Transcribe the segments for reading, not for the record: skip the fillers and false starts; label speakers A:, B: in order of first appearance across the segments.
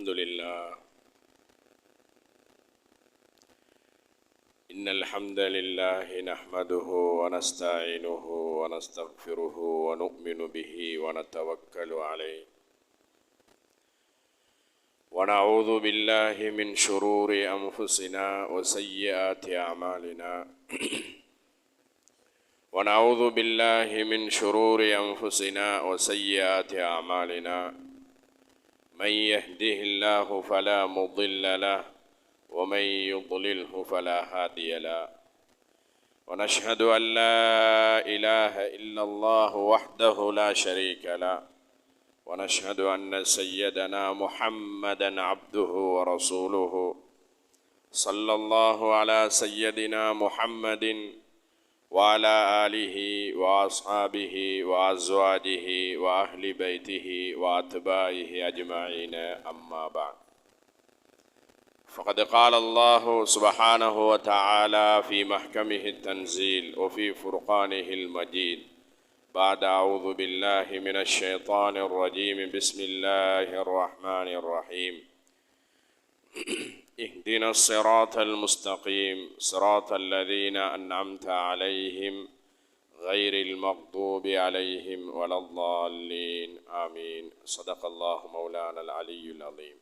A: الحمد لله إن الحمد لله نحمده ونستعينه ونستغفره ونؤمن به ونتوكل عليه ونعوذ بالله من شرور أنفسنا وسيئات أعمالنا ونعوذ بالله من شرور أنفسنا وسيئات أعمالنا من يهده الله فلا مضل له ومن يضلله فلا هادي له ونشهد أن لا إله إلا الله وحده لا شريك له ونشهد أن سيدنا محمدا عبده ورسوله صلى الله على سيدنا محمد وعلى آله وأصحابه وأزواجه وأهل بيته وأتباعه أجمعين أما بعد فقد قال الله سبحانه وتعالى في محكمه التنزيل وفي فرقانه المجيد بعد أعوذ بالله من الشيطان الرجيم بسم الله الرحمن الرحيم اهدنا الصراط المستقيم صراط الذين أنعمت عليهم غير المغضوب عليهم ولا الضالين آمين صدق الله مولانا العلي العظيم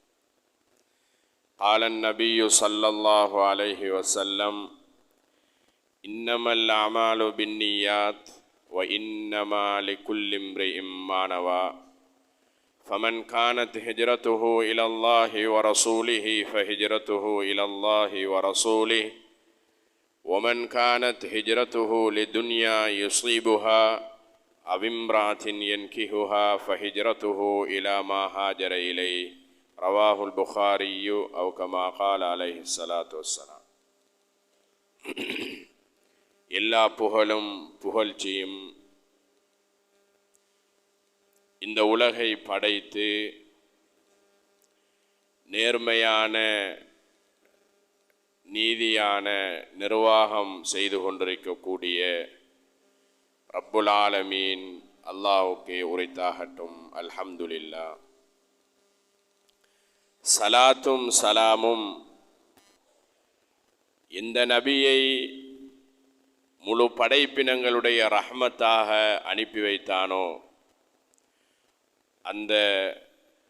A: قال النبي صلى الله عليه وسلم إنما الأعمال بالنيات وإنما لكل امرئ ما نوى فمن كانت هجرته إلى الله ورسوله فهجرته إلى الله ورسوله ومن كانت هجرته لدنيا يصيبها أو امرأة ينكحها فهجرته إلى ما هاجر إليه رواه البخاري أو كما قال عليه الصلاة والسلام. எல்லா புகழும் புகழ்ச்சியும் இந்த உலகை படைத்து நேர்மையான நீதியான நிர்வாகம் செய்து கொண்டிருக்கக்கூடிய ரப்புல் ஆலமீன் அல்லாஹ்வுக்கே உரித்தாகட்டும். அல்ஹம்துலில்லாஹ். சலாத்தும் சலாமும் இந்த நபியை முழு படைப்பினங்களுடைய ரஹ்மத்தாக அனுப்பி வைத்தானோ அந்த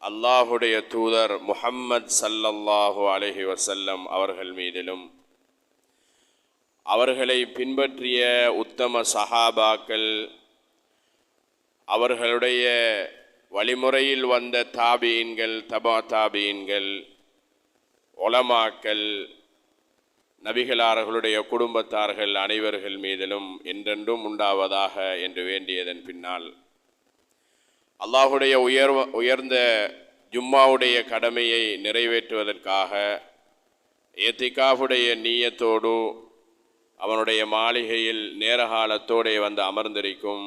A: அல்லாஹுடைய தூதர் முஹம்மது ஸல்லல்லாஹு அலைஹி வஸல்லம் அவர்கள் மீதிலும் அவர்களை பின்பற்றிய உத்தம சஹாபாக்கள் அவர்களுடைய வழிமுறையில் வந்த தாபீன்கள் தபா தாபீன்கள் உலமாக்கள் நபிகளார்களுடைய குடும்பத்தார்கள் அனைவர்கள் மீதிலும் என்றென்றும் உண்டாவதாக என்று வேண்டியதன் பின்னால் அல்லாஹுடைய உயர்ந்த ஜும்மாவுடைய கடமையை நிறைவேற்றுவதற்காக இத்திகாஃபுடைய நீயத்தோடு அவனுடைய மாளிகையில் நேரகாலத்தோடு வந்து அமர்ந்திருக்கும்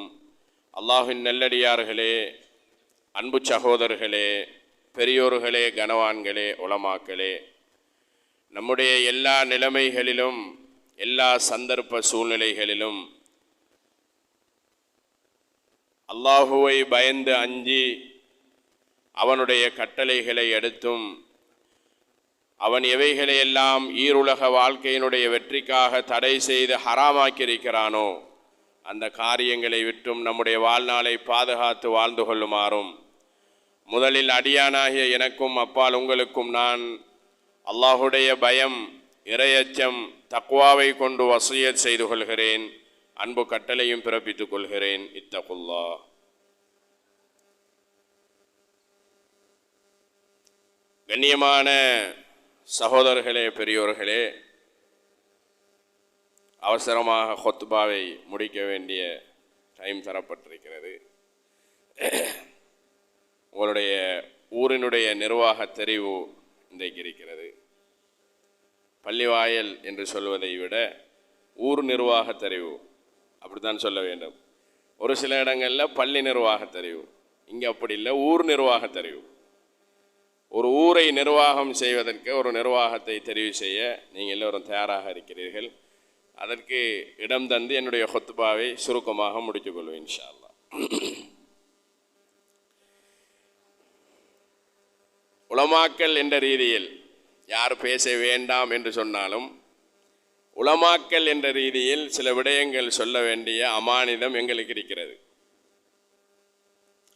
A: அல்லாஹின் நல்லடியார்களே, அன்பு சகோதரர்களே, பெரியோர்களே, கனவான்களே, உலமாக்களே, நம்முடைய எல்லா நிலைமைகளிலும் எல்லா சந்தர்ப்ப சூழ்நிலைகளிலும் அல்லாஹுவை பயந்து அஞ்சி அவனுடைய கட்டளைகளை எடுத்தும் அவன் எவைகளையெல்லாம் ஈருலக வாழ்க்கையினுடைய வெற்றிக்காக தடை செய்து ஹராமாக்கியிருக்கிறானோ அந்த காரியங்களை விட்டும் நம்முடைய வாழ்நாளை பாதுகாத்து வாழ்ந்து கொள்ளுமாறும் முதலில் அடியானாகிய எனக்கும் அப்பால் உங்களுக்கும் நான் அல்லாஹுடைய பயம், இறையச்சம், தக்வாவை கொண்டு வசியத் செய்து கொள்கிறேன். அன்பு கட்டளையும் பிறப்பித்துக் கொள்கிறேன். இத்தகுல்லாஹ். கண்ணியமான சகோதரர்களே, பெரியோர்களே, அவசரமாக ஹுத்பாவை முடிக்க வேண்டிய டைம் தரப்பட்டிருக்கிறது. உங்களுடைய ஊரினுடைய நிர்வாக தெரிவு இன்றைக்கு இருக்கிறது. பள்ளிவாயல் என்று சொல்வதை விட ஊர் நிர்வாக தெரிவு அப்படித்தான் சொல்ல வேண்டும். ஒரு சில இடங்களில் பள்ளி நிர்வாக தெரிவு, இங்கே அப்படி இல்லை, ஊர் நிர்வாக தெரிவு. ஒரு ஊரை நிர்வாகம் செய்வதற்கு ஒரு நிர்வாகத்தை தெரிவு செய்ய நீங்கள் எல்லோரும் தயாராக இருக்கிறீர்கள். அதற்கு இடம் தந்து என்னுடைய ஹுத்பாவை சுருக்கமாக முடித்துக்கொள்வேன் இன்ஷா அல்லாஹ். உலமாக்கல் என்ற ரீதியில் யார் பேச வேண்டாம் என்று சொன்னாலும் உலமாக்கல் என்ற ரீதியில் சில விடயங்கள் சொல்ல வேண்டிய அமானிதம் எங்களுக்கு இருக்கிறது.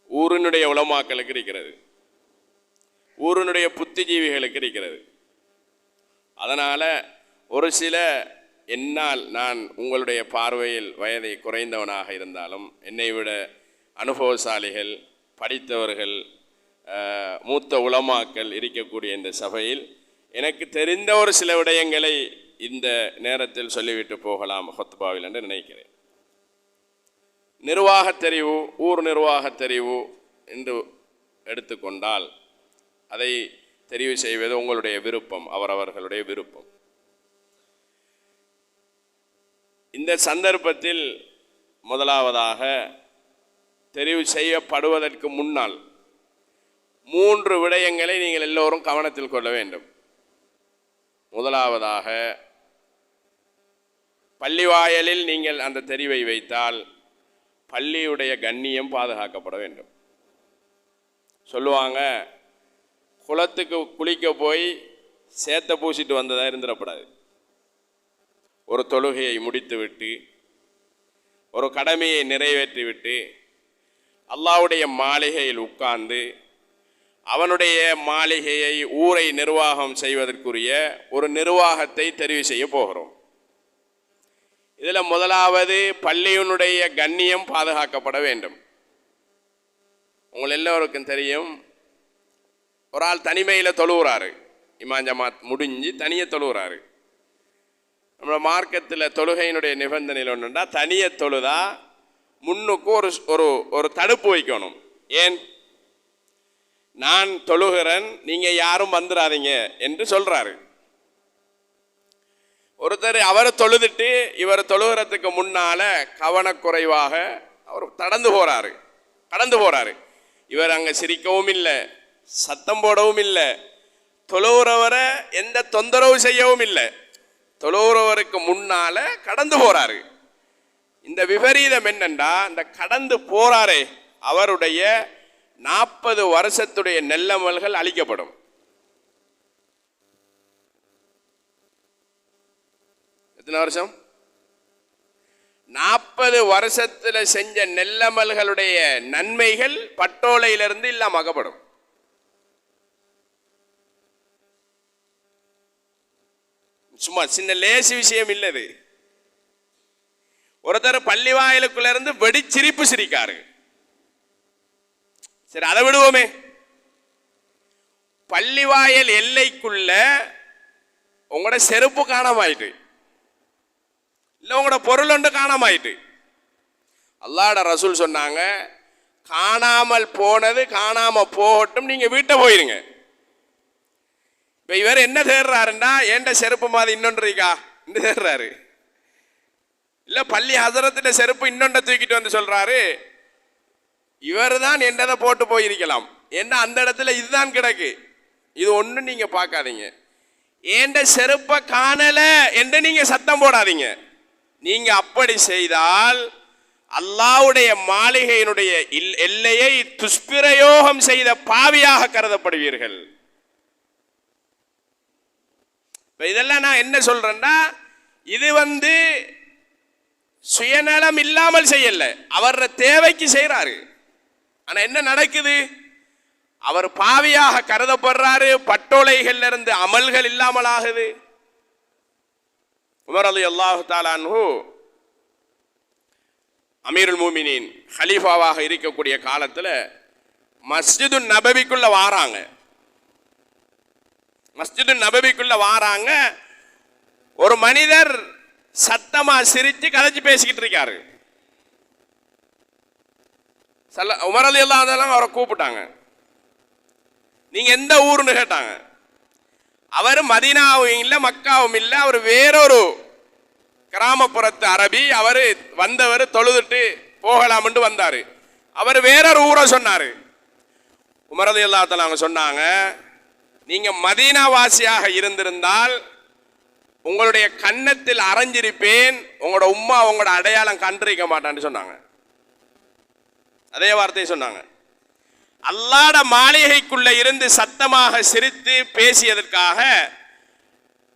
A: ஊரினுடைய உலமாக்களுக்கு இருக்கிறது, ஊரினுடைய புத்திஜீவிகளுக்கு இருக்கிறது. அதனால் ஒரு சில என்னால் நான் உங்களுடைய பார்வையில் வயதை குறைந்தவனாக இருந்தாலும் என்னை விட அனுபவசாலிகள், படித்தவர்கள், மூத்த உலமாக்கள் இருக்கக்கூடிய இந்த சபையில் எனக்கு தெரிந்த ஒரு சில விடயங்களை இந்த நேரத்தில் சொல்லிவிட்டு போகலாம் ஹுத்பாவில் என்று நினைக்கிறேன். நிர்வாகத் தெரிவு, ஊர் நிர்வாகத் தெரிவு என்று எடுத்துக்கொண்டால் அதை தெரிவு செய்வது உங்களுடைய விருப்பம், அவரவர்களுடைய விருப்பம். இந்த சந்தர்ப்பத்தில் முதலாவதாக தெரிவு செய்யப்படுவதற்கு முன்னால் 3 விடயங்களை நீங்கள் எல்லோரும் கவனத்தில் கொள்ள வேண்டும். முதலாவதாக, பள்ளிவாயலில் நீங்கள் அந்த தெரிவை வைத்தால் பள்ளியுடைய கண்ணியம் பாதுகாக்கப்பட வேண்டும். சொல்லுவாங்க, குளத்துக்கு குளிக்க போய் சேத்த பூசிட்டு வந்ததாக இருந்துடப்படாது. ஒரு தொழுகையை முடித்துவிட்டு, ஒரு கடமையை நிறைவேற்றிவிட்டு, அல்லாஹ்வுடைய மாளிகையில் உட்கார்ந்து அவனுடைய மாளிகையை, ஊரை நிர்வாகம் செய்வதற்குரிய ஒரு நிர்வாகத்தை தெரிவு செய்ய போகிறோம். இதில் முதலாவது பள்ளியினுடைய கண்ணியம் பாதுகாக்கப்பட வேண்டும். உங்கள் எல்லோருக்கும் தெரியும், ஒரு ஆள் தனிமையில் தொழுகிறாரு, இமாம் ஜமாத் முடிஞ்சு தனியே தொழுகிறாரு. நம்ம மார்க்கத்தில் தொழுகையினுடைய நிபந்தனையில் ஒன்றுண்டா, தனியே தொழுதா முன்னுக்கு ஒரு ஒரு தடுப்பு வைக்கணும். ஏன்? நான் தொழுகிறேன், நீங்கள் யாரும் வந்துடாதீங்க என்று சொல்கிறாரு. ஒருத்தர் அவரை தொழுதுட்டு இவர் தொழுகிறதுக்கு முன்னால் கவனக்குறைவாக அவர் கடந்து போகிறாரு. இவர் அங்கே சிரிக்கவும் இல்லை, சத்தம் போடவும் இல்லை, தொழுகிறவரை எந்த தொந்தரவு செய்யவும் இல்லை, தொழுகிறவருக்கு முன்னால் கடந்து போகிறாரு. இந்த விபரீதம் என்னண்டா, இந்த கடந்து போகிறாரே அவருடைய 40 வருஷத்துடைய நெல்லமல்கள் அழிக்கப்படும். எத்தனை வருஷம்? 40 வருஷத்தில் செஞ்ச நெல்லமல்களுடைய நன்மைகள் பட்டோலையிலிருந்து இல்லாமக்கப்படும். சும்மா சின்ன லேசி விஷயம் இல்லது. ஒருத்தர் பள்ளி வாயிலுக்குள்ள இருந்து வெடிச்சிரிப்பு சிரிக்காரு. சரி, அதை விடுவோமே. பள்ளிவாயல் எல்லைக்குள்ள உங்களோட செருப்பு காணாமாயிட்டு, இல்லை உங்களோட பொருள் ஒன்று காணாமாயிட்டு. அல்லாஹ்வுடைய ரசூல் சொன்னாங்க, காணாமல் போனது காணாம போகட்டும், நீங்க வீட்டை போயிருங்க. இப்ப இவர் என்ன தேடுறாருன்னா, ஏண்ட செருப்பு மாதிரி இன்னொன்று இருக்கா என்று தேடுறாரு. இல்ல பள்ளி ஹசரத்திட்ட செருப்பு இன்னொன்றை தூக்கிட்டு வந்து சொல்றாரு, இவர் தான் என்றதை போட்டு போயிருக்கலாம், என்ன அந்த இடத்துல இதுதான் கிடக்கு, இது ஒண்ணு நீங்க பார்க்காதீங்க. ஏண்ட செருப்பை காணல என்று நீங்க சத்தம் போடாதீங்க. நீங்க அப்படி செய்தால் அல்லாஹ்வுடைய மாளிகையினுடைய எல்லையை துஷ்பிரயோகம் செய்த பாவியாக கருதப்படுவீர்கள். இதெல்லாம் நான் என்ன சொல்றேன்னா, இது சுயநலம் இல்லாமல் செய்யல, அவர தேவைக்கு செய்யறாரு. ஆனா என்ன நடக்குது? அவர் பாவியாக கருதப்படுறாரு, பட்டோலைகள் இருந்து அமல்கள் இல்லாமல் ஆகுது. உமர் ரலியல்லாஹு தஆலா அன்ஹு அமீருல் மூமினீன் ஹலீஃபாவாக இருக்கக்கூடிய காலத்தில் மஸ்ஜிது நபவிக்குள்ள வாராங்க. மஸ்ஜிது நபவிக்குள்ள வாராங்க. ஒரு மனிதர் சத்தமா சிரிச்சு கதைச்சு பேசிக்கிட்டு இருக்காரு. உமர் ரலியல்லாஹு அன்ஹு அவரை கூப்பிட்டாங்க. நீங்க எந்த ஊருன்னு கேட்டாங்க. அவர் மதீனாவும் இல்லை மக்காவும் இல்லை, அவர் வேறொரு கிராமப்புறத்து அரபி. அவர் வந்தவர் தொழுதுட்டு போகலாம்னு வந்தாரு. அவர் வேறொரு ஊரை சொன்னாரு. உமர் ரலியல்லாஹு அன்ஹு அவங்க சொன்னாங்க, நீங்க மதீனா வாசியாக இருந்திருந்தால் உங்களுடைய கன்னத்தில் அரைஞ்சிருப்பேன், உங்களோட உம்மா உங்களோட அடையாளம் கண்டிருக்க மாட்டான்னு சொன்னாங்க. அதே வார்த்தையை சொன்னாங்க. அல்லாஹ்வுடைய மாளிகைக்குள்ள இருந்து சத்தமாக சிரித்து பேசியதற்காக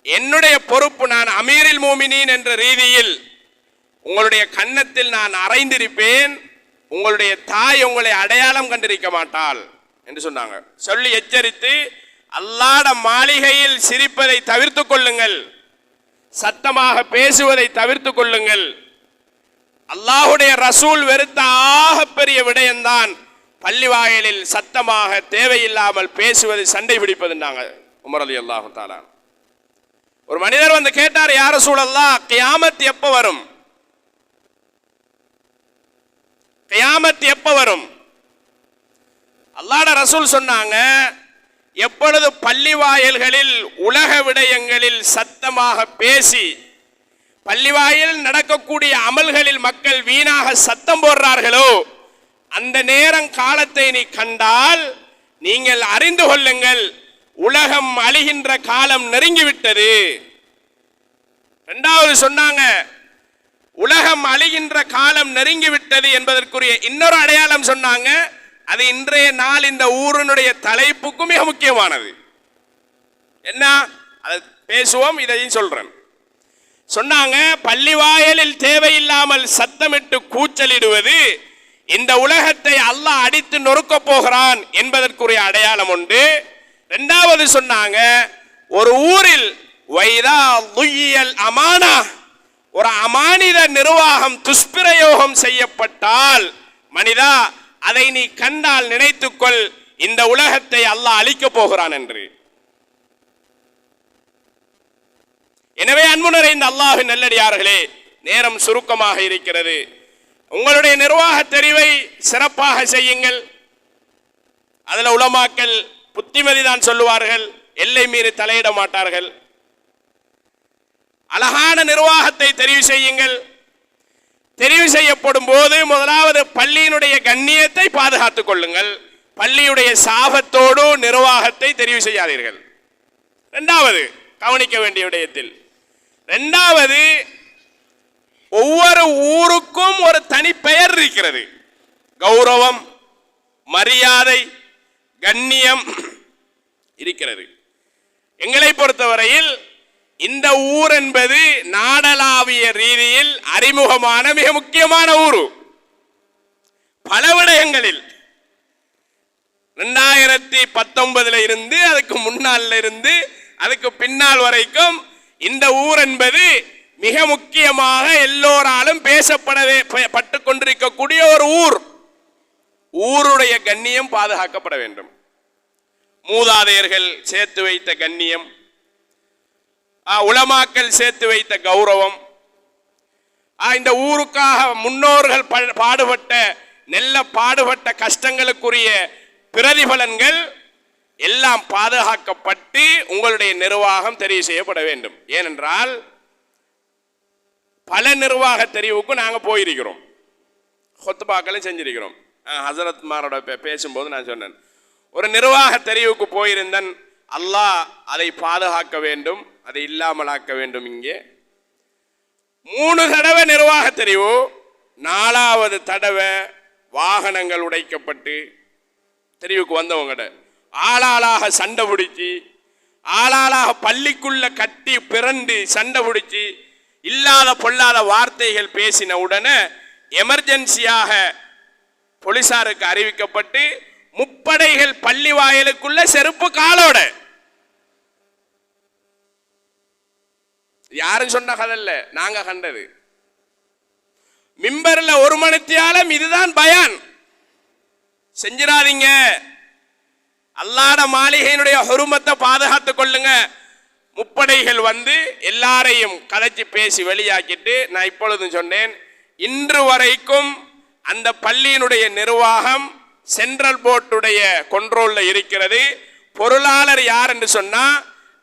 A: என்னுடைய பொறுப்பு, நான் அமீருல் மோமினீன் என்ற ரீதியில் உங்களுடைய கன்னத்தில் நான் அறைந்திருப்பேன், உங்களுடைய தாய் உங்களை அடையாளம் கண்டிருக்க மாட்டாள் என்று சொன்னாங்க. சொல்லி எச்சரித்து, அல்லாஹ்வுடைய மாளிகையில் சிரிப்பதை தவிர்த்து கொள்ளுங்கள், சத்தமாக பேசுவதை தவிர்த்து கொள்ளுங்கள். அல்லாஹ்வுடைய ரசூல் வெறுத்த ஆகப்பெரிய விடயம்தான் பள்ளிவாயலில் சத்தமாக தேவையில்லாமல் பேசுவது, சண்டை பிடிப்பதுன்னாங்க உமர் ரலியல்லாஹு தஆலா. ஒரு மனிதர் வந்து கேட்டார், யா ரசூலல்லாஹ், கியாமத் எப்ப வரும்? கியாமத் எப்ப வரும்? அல்லாஹ்வுடைய ரசூல் சொன்னாங்க, எப்பொழுது பள்ளிவாயல்களில் உலக விடயங்களில் சத்தமாக பேசி பள்ளிவாயில் நடக்கக்கூடிய அமல்களில் மக்கள் வீணாக சத்தம் போடுறார்களோ, அந்த நேரம் காலத்தை நீ கண்டால் நீங்கள் அறிந்து கொள்ளுங்கள், உலகம் அழிகின்ற காலம் நெருங்கிவிட்டது. இரண்டாவது சொன்னாங்க, உலகம் அழிகின்ற காலம் நெருங்கிவிட்டது என்பதற்குரிய இன்னொரு அடையாளம் சொன்னாங்க. அது இன்றைய நாள் இந்த ஊரினுடைய தலைப்புக்கும் மிக முக்கியமானது. என்ன, அதை பேசுவோம், இதையும் சொல்றேன். சொன்னாங்க, பள்ளிவாயலில் தேவையில்லாமல் சத்தமிட்டு கூச்சலிடுவது இந்த உலகத்தை அல்லாஹ் அடித்து நொறுக்க போகிறான் என்பதற்குரிய அடையாளம் உண்டு. இரண்டாவது சொன்னாங்க, ஒரு ஊரில் வைதா லுய்யல் அமானா, ஒரு அமானித நிர்வாகம் துஷ்பிரயோகம் செய்யப்பட்டால், மனிதா அதை நீ கண்டால் நினைத்துக்கொள், இந்த உலகத்தை அல்லாஹ் அழிக்க போகிறான் என்று. எனவே அன்பு நிறைந்த அல்லாஹ்வின் நல்லடியார்களே, நேரம் சுருக்கமாக இருக்கிறது. உங்களுடைய நிர்வாக தெரிவை சிறப்பாக செய்யுங்கள். அதில் உலமாக்கள் புத்திமதி தான் சொல்லுவார்கள், எல்லை மீறி தலையிட மாட்டார்கள். அழகான நிர்வாகத்தை தெரிவு செய்யுங்கள். தெரிவு செய்யப்படும் போது முதலாவது பள்ளியினுடைய கண்ணியத்தை பாதுகாத்துக் கொள்ளுங்கள். பள்ளியுடைய சாபத்தோடு நிர்வாகத்தை தெரிவு செய்யாதீர்கள். இரண்டாவது கவனிக்க வேண்டிய விடயத்தில், இரண்டாவது, ஒவ்வொரு ஊருக்கும் ஒரு தனி பெயர் இருக்கிறது. கௌரவம், மரியாதை, கண்ணியம் இருக்கிறது. எங்களை பொறுத்தவரையில் இந்த ஊர் என்பது நாடளாவிய ரீதியில் அறிமுகமான மிக முக்கியமான ஊர். பல விடயங்களில் 2019 இருந்து அதுக்கு முன்னால் இருந்து அதுக்கு பின்னால் வரைக்கும் இந்த ஊர் என்பது மிக முக்கியமாக எல்லோராலும் பேசப்பட்டு கொண்டிருக்கக்கூடிய ஒரு ஊர். ஊருடைய கண்ணியம் பாதுகாக்கப்பட வேண்டும். மூதாதையர்கள் சேர்த்து வைத்த கண்ணியம், உலமாக்கள் சேர்த்து வைத்த கௌரவம், இந்த ஊருக்காக முன்னோர்கள் பாடுபட்ட கஷ்டங்களுக்குரிய பிரதிபலன்கள் எல்லாம் பாதுகாக்கப்பட்டு உங்களுடைய நிர்வாகம் தெரிவு செய்யப்பட வேண்டும். ஏனென்றால் பல நிர்வாக தெரிவுக்கு நாங்கள் போயிருக்கிறோம், ஹொத்துபாக்களும் செஞ்சிருக்கிறோம். ஹசரத் மாரோட பேசும்போது நான் சொன்னேன், ஒரு நிர்வாக தெரிவுக்கு போயிருந்தேன். அல்லாஹ் அதை பாதுகாக்க வேண்டும், அதை இல்லாமலாக்க வேண்டும். இங்கே 3 தடவை நிர்வாக தெரிவு, 4வது தடவை வாகனங்கள் உடைக்கப்பட்டு தெரிவுக்கு வந்தவங்கட ஆளாளாக சண்டை பிடிச்சி, ஆளாளாக பள்ளிக்குள்ள கட்டி பிறண்டு சண்டை பிடிச்சி, இல்லாத பொல்லாத வார்த்தைகள் பேசின உடனே எமர்ஜென்சியாக போலீசாருக்கு அறிவிக்கப்பட்டு முப்படைகள் பள்ளி வாயிலுக்குள்ள செருப்பு காலோட. யாரும் சொன்ன கதை இல்ல, நாங்க கண்டது. மிம்பர்ல 1 மணித்தியாலம் இதுதான் பயான். செஞ்சிடாதீங்க, அல்லாஹ்வுடைய மாளிகையினுடைய ஹுருமத்தை பாதுகாத்துக் கொள்ளுங்க. முப்படைகள் வந்து எல்லாரையும் கதைச்சு பேசி வெளியாக்கிட்டு, நான் இப்பொழுதும் சொன்னேன், இன்று வரைக்கும் அந்த பள்ளியினுடைய நிர்வாகம் சென்ட்ரல் போர்டுடைய கண்ட்ரோல்ல இருக்கிறது. பொருளாளர் யார் என்று சொன்னா,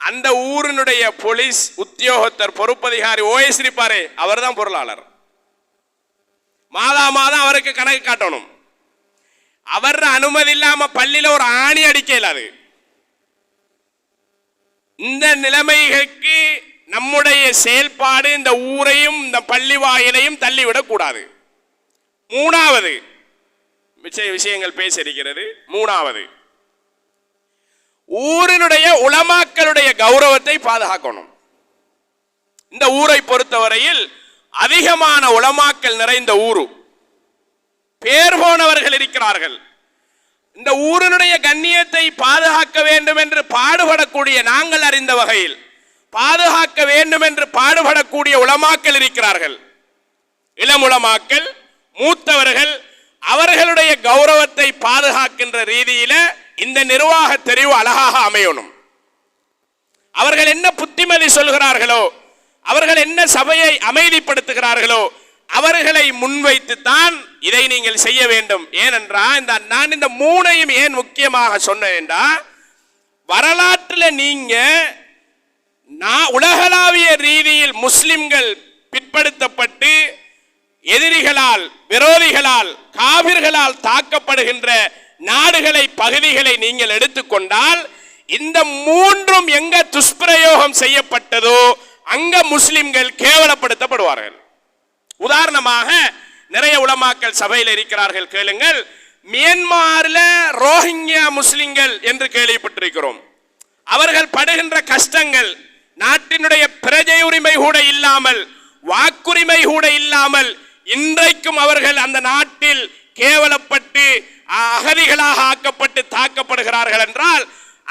A: அந்த ஊரினுடைய போலீஸ் உத்தியோகத்தர் பொறுப்பதிகாரி ஓஎஸ் இருப்பாரே, அவர் தான் பொருளாளர். மாதம் அவருக்கு கணக்கு காட்டணும். அவர் அனுமதி இல்லாம பள்ளியில ஒரு ஆணி அடிக்க இயலாது. இந்த நிலைமைகளுக்கு நம்முடைய செயல்பாடு இந்த ஊரையும் இந்த பள்ளி வாயிலையும் தள்ளிவிடக் கூடாது. 3வது விஷயங்கள் பேசியிருக்கிறது. மூணாவது, ஊரினுடைய உலமாக்களுடைய கௌரவத்தை பாதுகாக்கணும். இந்த ஊரை பொறுத்தவரையில் அதிகமான உலமாக்கள் நிறைந்த ஊரு, பேர் போனவர்கள் இருக்கிறார்கள். இந்த ஊரினுடைய கண்ணியத்தை பாதுகாக்க வேண்டும் என்று பாடுபடக்கூடிய நாங்கள் அறிந்த வகையில் பாதுகாக்க வேண்டும் என்று பாடுபடக்கூடிய உலமாக்கள் இருக்கிறார்கள். இளம் உலமாக்கள், மூத்தவர்கள், அவர்களுடைய கௌரவத்தை பாதுகாக்கின்ற ரீதியில இந்த நிர்வாக தெரிவு அழகாக அமையணும். அவர்கள் என்ன புத்திமதி சொல்கிறார்களோ, அவர்கள் என்ன சபையை அமைதிப்படுத்துகிறார்களோ, அவர்களை முன்வைத்துத்தான் இதை நீங்கள் செய்ய வேண்டும். ஏனென்றால் நான் இந்த மூணையும் ஏன் முக்கியமாக சொன்னேன், வரலாற்றில் நீங்க உலகளாவிய ரீதியில் முஸ்லிம்கள் பிற்படுத்தப்பட்டு எதிரிகளால், விரோதிகளால், காபிர்களால் தாக்கப்படுகின்ற நாடுகளை, பகுதிகளை நீங்கள் எடுத்துக்கொண்டால் இந்த மூன்றும் எங்க துஷ்பிரயோகம் செய்யப்பட்டதோ அங்க முஸ்லிம்கள் கேவலப்படுத்தப்படுவார்கள். உதாரணமாக நிறைய உலமாக்கள் சபையில் இருக்கிறார்கள், கேளுங்கள். மியான்மரில் ரோஹிங்கியா முஸ்லிம்கள் என்று கேள்விப்பட்டிருக்கிறோம். அவர்கள் படுகின்ற கஷ்டங்கள், நாட்டினுடைய பிரஜை உரிமை கூட இல்லாமல், வாக்குரிமை கூட இல்லாமல் இன்றைக்கும் அவர்கள் அந்த நாட்டில் கேவலப்பட்டு அகதிகளாக ஆக்கப்பட்டு தாக்கப்படுகிறார்கள் என்றால்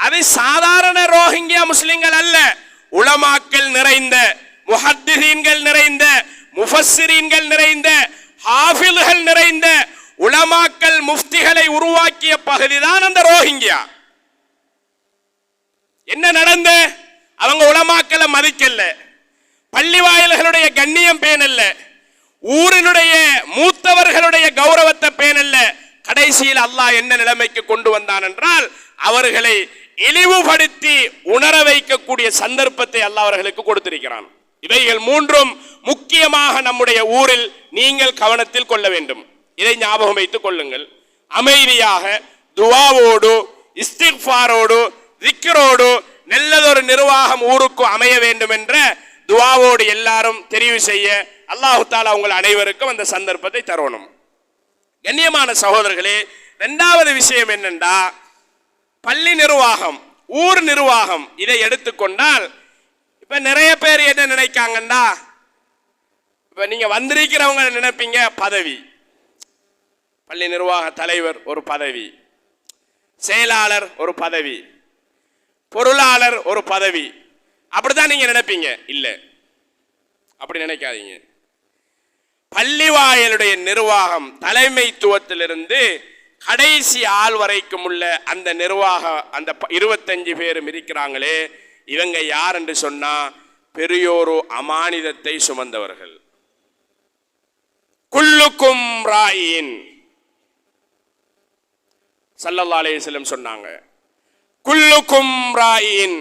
A: அது சாதாரண ரோஹிங்கியா முஸ்லிம்கள் அல்ல. உலமாக்கள் நிறைந்த, முஹத்திஸீன்கள் நிறைந்த, முஃபஸ்ஸிரீன்கள் நிறைந்த, ஹாஃபில்கள் நிறைந்த உலமாக்கள், முஃப்திகளை உருவாக்கிய பகுதிதான் அந்த ரோஹிங்கியா. என்ன நடந்த? அவங்க உலமாக்களை மதிக்கல, பள்ளி வாயில்களுடைய கண்ணியம் பேணல்ல, ஊரினுடைய மூத்தவர்களுடைய கௌரவத்தை பேணல்ல. கடைசியில் அல்லாஹ் என்ன நிலைமைக்கு கொண்டு வந்தான் என்றால் அவர்களை இழிவுபடுத்தி உணர வைக்கக்கூடிய சந்தர்ப்பத்தை அல்லாஹ் அவர்களுக்கு கொடுத்திருக்கிறான். இவைகள் மூன்றும் முக்கியமாக நம்முடைய ஊரில் நீங்கள் கவனத்தில் கொள்ள வேண்டும். இதை ஞாபகம் வைத்துக் கொள்ளுங்கள். அமைதியாக துஆவோடு, இஸ்திக்ஃபாரோடு, திக்ரோடு நல்லதொரு நிர்வாகம் ஊருக்கு அமைய வேண்டும் என்ற துஆவோடு எல்லாரும் தெரிவு செய்ய அல்லாஹ் தஆலா உங்கள் அனைவருக்கும் அந்த சந்தர்ப்பத்தை தரணும். கண்ணியமான சகோதரர்களே, இரண்டாவது விஷயம் என்னென்றா, பள்ளி நிர்வாகம், ஊர் நிர்வாகம், இதை எடுத்துக்கொண்டால் இப்ப நிறைய பேர் என்ன நினைக்காங்கண்டா, இப்ப நீங்க வந்திருக்கிறவங்க நினைப்பீங்க பதவி, பள்ளி நிர்வாக தலைவர் ஒரு பதவி, செயலாளர் ஒரு பதவி, பொருளாளர் ஒரு பதவி, அப்படிதான் நீங்க நினைப்பீங்க. இல்ல, அப்படி நினைக்காதீங்க. பள்ளி வாயிலுடைய நிர்வாகம், தலைமைத்துவத்திலிருந்து கடைசி ஆள் வரைக்கும் உள்ள அந்த நிர்வாக, அந்த 25 பேரும் இருக்கிறாங்களே, இவங்க யார் என்று சொன்னா பெரியோரு அமானிதத்தை சுமந்தவர்கள். குல்லுக்கும் ராயின், ஸல்லல்லாஹு அலைஹி வஸல்லம் சொன்னாங்க, குல்லுக்கும் ராயின்,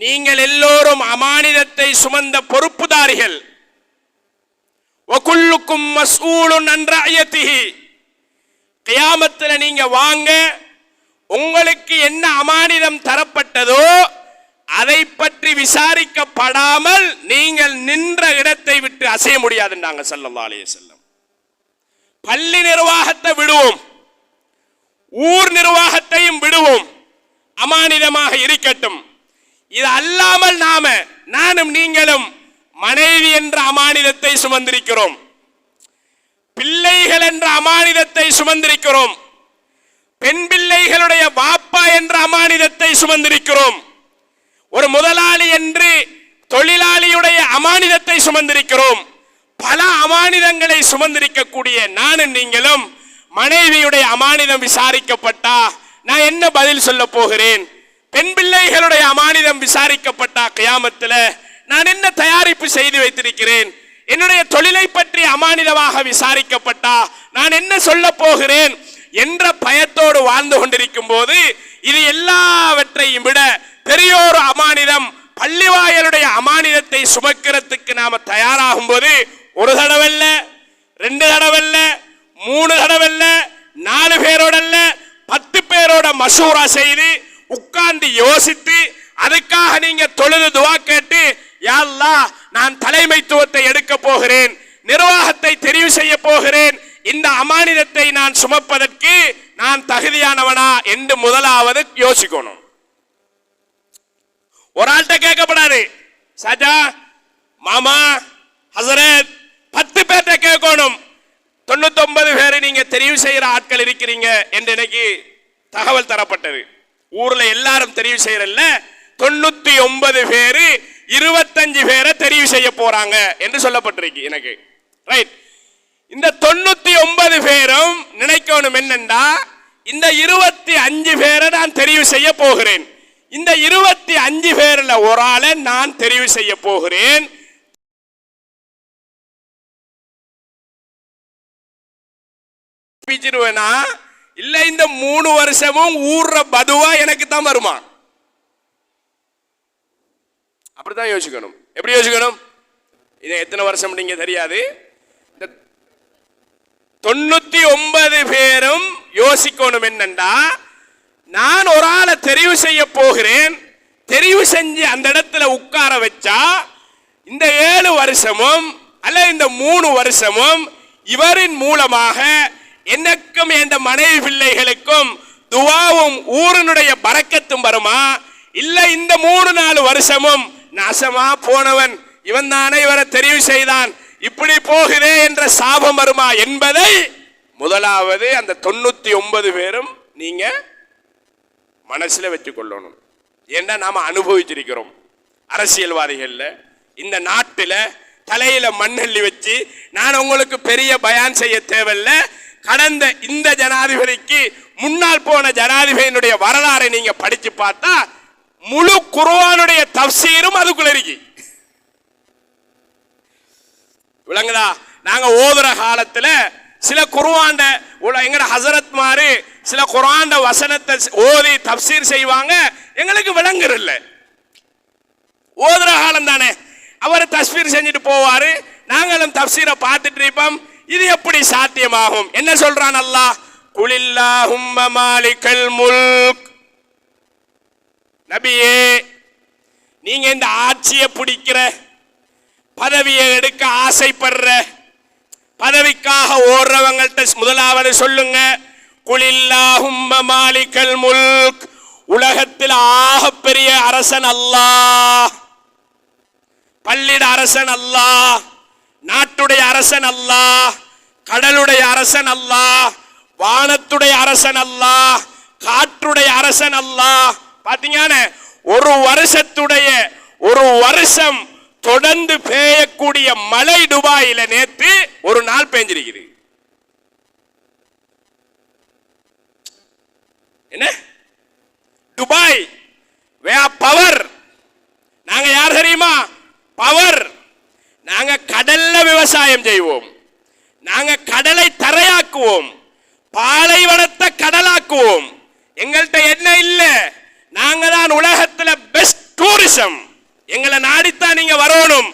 A: நீங்கள் எல்லோரும் அமானிதத்தை சுமந்த பொறுப்புதாரிகள். வகுல்லுக்கும் மஸ்ஊலுன் அன் ரஅயத்திஹி, கியாமத்தில் நீங்க வாங்க, உங்களுக்கு என்ன அமானிதம் தரப்பட்டதோ அதை பற்றி விசாரிக்கப்படாமல் நீங்கள் நின்ற இடத்தை விட்டு அசைய முடியாதுன்றாங்க ஸல்லல்லாஹு அலைஹி வஸல்லம். பள்ளி நிர்வாகத்தை விடுவோம், ஊர் நிர்வாகத்தையும் விடுவோம், அமானிதமாக இருக்கட்டும். இது அல்லாமல் நானும் நீங்களும் மனைவி என்ற அமானிதத்தை சுமந்திருக்கிறோம், பிள்ளைகள் என்ற அமானிதத்தை சுமந்திருக்கிறோம், பெண் பிள்ளைகளுடைய பாப்பா என்ற அமானிதத்தை சுமந்திருக்கிறோம், ஒரு முதலாளி என்று தொழிலாளியுடைய அமானிதத்தை சுமந்திருக்கிறோம். பல அமானிதங்களை சுமந்திருக்கக்கூடிய நானும் நீங்களும் மனைவியுடைய அமானிதம் விசாரிக்கப்பட்டா நான் என்ன பதில் சொல்ல போகிறேன்? பெண் பிள்ளைகளுடைய அமானிதம் விசாரிக்கப்பட்டா கியாமத்துல நான் என்ன தயாரிப்பு செய்து வைத்திருக்கிறேன்? என்னுடைய தொழிலை பற்றி அமானிதமாக விசாரிக்கப்பட்டா நான் என்ன சொல்ல போகிறேன் என்ற பயத்தோடு வாழ்ந்து கொண்டிருக்கும் போது, இது எல்லாவற்றையும் விட பெரியோரு அமானிதம், பள்ளிவாயலுடைய அமானிதத்தை சுமக்கிறதுக்கு நாம தயாராகும் போது, ஒரு தடவல்ல, 2 தடவல்ல, 3 தடவல்ல, 4 பேரோடல்ல, 10 பேரோட மசூரா செய்து உட்கார்ந்து யோசித்து அதுக்காக நீங்க தொழுது துவா கேட்டு, யா அல்லாஹ் நான் தலைமைத்துவத்தை எடுக்க போகிறேன், நிர்வாகத்தை தெரிவு செய்ய போகிறேன் இந்த அமானிதத்தை நான் சுமப்பதற்கு நான் தகுதியானவனா என்று முதலாவது யோசிக்கணும். ஒரு ஆள்கிட்ட கேட்கப்படாது, சாஜா மாமா ஹசரத் 10 பேர்ட்ட கேட்கணும். 99 பேரை நீங்க தெரிவு செய்யற ஆட்கள் இருக்கிறீங்க என்று எனக்கு தகவல் தரப்பட்டது. ஊர்ல எல்லாரும் தெரிவு செய்யறல்ல, 99 பேரு 25 பேரை தெரிவு செய்ய போறாங்க என்று சொல்லப்பட்டிருக்கு எனக்கு. ரைட். இந்த 99 பேரும் நினைக்கணும் என்னண்டா, இந்த 25 பேரை நான் தெரிவு செய்ய போகிறேன். இந்த 25 பேர்ல ஒரு ஆளை நான் தெரிவு செய்ய போகிறேன். இல்ல இந்த 3 வருஷமும் ஊர்ற பதுவா எனக்கு தான் வருமா? அப்படித்தான் யோசிக்கணும். எப்படி யோசிக்கணும்? இது எத்தனை வருஷம் நீங்க தெரியாது. 99 பேரும் யோசிக்கணும் என்னண்டா, நான் ஒரு ஆளை தெரிவு செய்ய போகிறேன். தெரிவு செஞ்சு அந்த இடத்துல உட்கார வச்சா இந்த 7 வருஷமும் அல்ல இந்த 3 வருஷமும் இவரின் மூலமாக எனக்கும் என் மனைவி பிள்ளைகளுக்கும் துவாவும் ஊரினுடைய பரக்கத்தும் வருமா? இல்ல இந்த 3-4 வருஷமும் நாசமா போனவன் இவன் தானே இவரை தெரிவு செய்தான், இப்படி போகுதே என்ற சாபம் வருமா என்பதை முதலாவது அந்த 99 பேரும் நீங்க மனசுல வச்சு கொள்ளணும். ஏன்னா நாம அனுபவிச்சிருக்கிறோம். அரசியல்வாதிகள்ல இந்த நாட்டில தலையில மண்ணள்ளி வச்சு நான் உங்களுக்கு பெரிய பயான் செய்ய தேவையில்ல. கடந்த இந்த ஜனாதிபதிக்கு முன்னால் போன ஜனாதிபதியினுடைய வரலாறை நீங்க படிச்சு பார்த்தா முழு குர்ஆனுடைய தஃப்சீரும் அதுக்குள்ள இருக்கு. விளங்குதா? நாங்க ஓதுற காலத்துல சில குர்ஆன் எங்கட ஹசரத் மாரு சில குர்ஆன் வசனத்தை ஓதி தஃப்சீர் செய்வாங்க, எங்களுக்கு விளங்குறல்ல. ஓதுற காலம் தானே, அவர் தஃப்சீர் செஞ்சுட்டு போவாரு, நாங்களும் தஃப்சீரை பார்த்துட்டு இருப்போம். இது எப்படி சாத்தியமாகும்? என்ன சொல்றான் அல்லாஹ்? குலில்லாஹும்ம மாலிகல் முல்க். நபியே, நீங்க இந்த ஆட்சியை பிடிக்கிற, பதவியை எடுக்க ஆசைப்படுற, பதவிக்காக ஓடுறவங்கள்ட்ட முதலாவது சொல்லுங்க, குலில்லாஹும்ம மாலிகல் முல்க். உலகத்தில் ஆகப்பெரிய அரசன் அல்லாஹ், பள்ளிட அரசன் அல்லாஹ், நாட்டுடைய அரசன் அல்லாஹ், கடலுடைய அரசன் அல்லாஹ், வானத்துடைய அரசன் அல்லாஹ், காற்றுடைய அரசன் அல்லாஹ். பாத்தீங்கன்னா ஒரு வருஷம் தொடர்ந்து பெய்யக்கூடிய மழை துபாயில நேற்று ஒரு நாள் பெஞ்சிருக்குது. என்ன துபாய் பவர்? நாங்க யார் தெரியுமா? பவர். நாங்க கடல்ல விவசாயம் செய்வோம், நாங்க கடலை தரையாக்குவோம், பாலைவனத்தை கடலாக்குவோம். எங்கள்கிட்ட என்ன இல்ல, நாங்க தான் உலகத்துல பெஸ்ட் டூரிசம். எங்களை நாடித்தான் நீங்க வரணும்,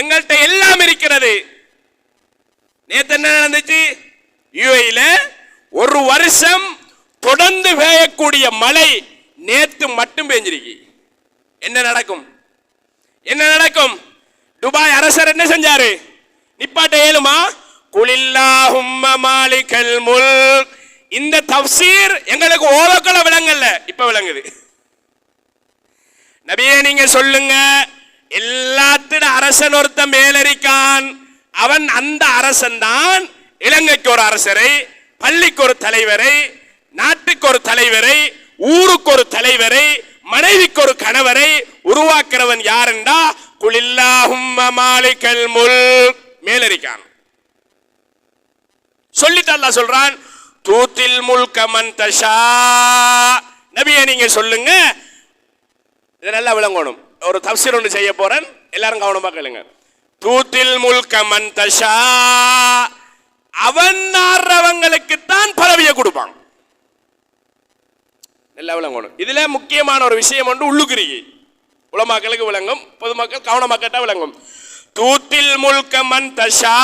A: எங்கள்கிட்ட எல்லாம் இருக்கிறது. நேத்து என்ன நடந்துச்சு? யுஏஇல ஒரு வருஷம் தொடர்ந்து பெய்யக்கூடிய மழை நேத்து மட்டும் பெஞ்சிருக்கு. என்ன நடக்கும்? என்ன நடக்கும்? துபாய் அரசர் என்ன செஞ்சாரு? நிப்பாட்ட ஏழுமா? குலில்லாஹும்ம மாலிகல் முல்க். இந்த தஃப்சீர் எங்களுக்கு ஓலக்கல விளங்கல்ல, இப்ப விளங்குது. நபியே நீங்க சொல்லுங்க, எல்லாத்திட அரசன் ஒருத்த மேலரிக்கான், அவன் அந்த அரசன் தான் இலங்கைக்கு ஒரு அரசரை, பள்ளிக்கு ஒரு தலைவரை, நாட்டுக்கு ஒரு தலைவரை, ஊருக்கு ஒரு தலைவரை, மனைவிக்கு ஒரு கணவரை உருவாக்குறவன் யாருண்டா? குலில்லாஹும்ம மாலிகல் முல்க். மேலரிக்கான் சொல்லிட்டு அல்லாஹ் சொல்றான், தூத்தில் முல்க மன் தஷா. நபியே நீங்க சொல்லுங்க, இதை நல்லா விளங்கணும். ஒரு தஃப்சீர் ஒன்று செய்ய போறேன், எல்லாரும் கவனமா கேளுங்க. தூத்தில் முல்க மன் தஷா, அவன் நாடுறவங்களுக்கு தான் பதவியை கொடுப்பான். நல்லா விளங்கணும். இதுல முக்கியமான ஒரு விஷயம் ஒன்று உள்ளுக்குறி உலமாக்களுக்கு விளங்கும், பொதுமக்கள் கவனமா கேட்டா விளங்கும். தூத்தில் முல்க மன் தஷா,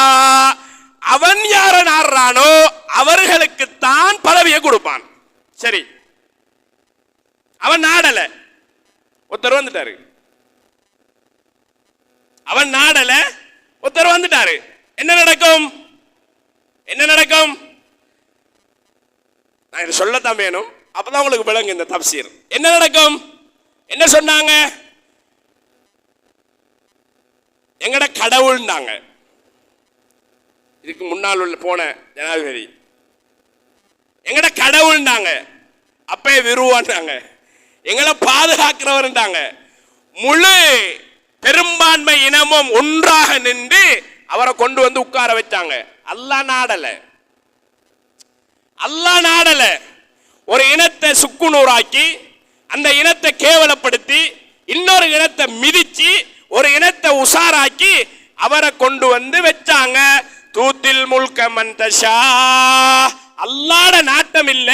A: அவன் யார நாடுறானோ அவர்களுக்கு தான் பதவியை கொடுப்பான். சரி, அவன் நாடல, ஒருத்தர் வந்துட்டாரு. அவன் நாடல, ஒருத்தர் வந்துட்டாரு. என்ன நடக்கும்? என்ன நடக்கும்? நான் இதை சொல்லத்தான் வேணும், அப்பதான் உங்களுக்கு விளங்கும் இந்த தப்சீர். என்ன நடக்கும்? என்ன சொன்னாங்க? எங்கட கடவுள்னாங்க. இதுக்கு முன்னால் உள்ள போன ஜனாதிபதி எங்கட கடவுள்னாங்க, அப்பே விருவாண்டாங்க, எங்களை பாதுகாக்கிறவர்ந்தாங்க. முழு பெரும்பான்மை இனமும் ஒன்றாக நின்று அவரை கொண்டு வந்து உட்கார வச்சாங்க. அல்லாஹ் நாடல, அல்லாஹ் நாடல. ஒரு இனத்தை சுக்குநூறாக்கி அந்த இனத்தை கேவலப்படுத்தி இன்னொரு இனத்தை மிதிச்சு ஒரு இனத்தை உசாராக்கி அவரை கொண்டு வந்து வச்சாங்க. தூத்தில் முல்க மன்தஷா. அல்லாஹ்ட நாட்டம் இல்ல.